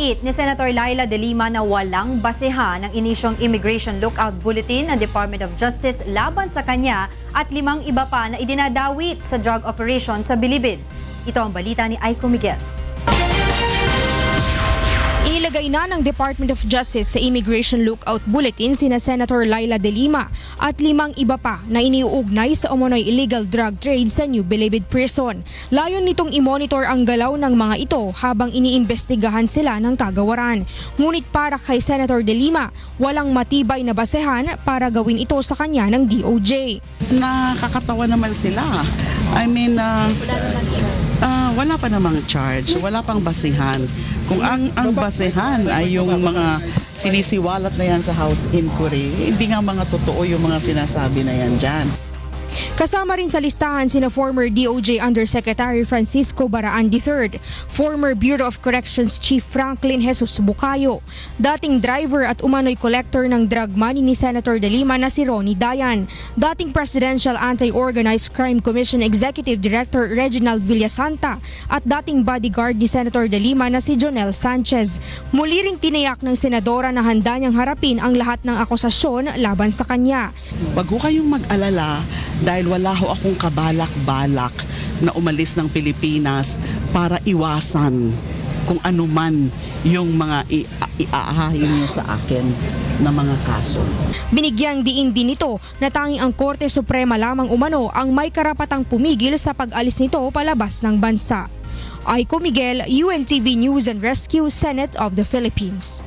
Idinawit ni Senator Laila De Lima na walang basehan ang inisyong Immigration Lookout Bulletin ng Department of Justice laban sa kanya at 5 iba pa na idinadawit sa drug operation sa Bilibid. Ito ang balita ni Aiko Miguel. Inilagay na ng Department of Justice sa Immigration Lookout Bulletin sina Senator Laila De Lima at 5 iba pa na iniuugnay sa umano'y illegal drug trade sa New Bilibid Prison. Layon nitong i-monitor ang galaw ng mga ito habang iniimbestigahan sila ng kagawaran. Ngunit para kay Senator De Lima, walang matibay na basehan para gawin ito sa kanya ng DOJ. Nakakatawa naman sila. Wala pa namang charge, wala pang basihan. Kung ang basehan ay yung mga sinisiwalat na yan sa House Inquiry, hindi nga mga totoo yung mga sinasabi na yan dyan. Kasama rin sa listahan sina former DOJ Undersecretary Francisco Baraan III, former Bureau of Corrections Chief Franklin Jesus Bucayo, dating driver at umano'y collector ng drug money ni Senator De Lima na si Ronnie Dayan, dating Presidential Anti-Organized Crime Commission Executive Director Reginald Villasanta at dating bodyguard ni Senator De Lima na si Jonel Sanchez. Muli ring tiniyak ng senadora na handa niyang harapin ang lahat ng akusasyon laban sa kanya. Wag ho kayong mag-alala dahil wala ho akong kabalak-balak na umalis ng Pilipinas para iwasan kung ano man yung mga iaahahin nyo sa akin na mga kaso. Binigyang diin din nito na tanging ang Korte Suprema lamang umano ang may karapatang pumigil sa pag-alis nito palabas ng bansa. Aiko Miguel, UNTV News and Rescue, Senate of the Philippines.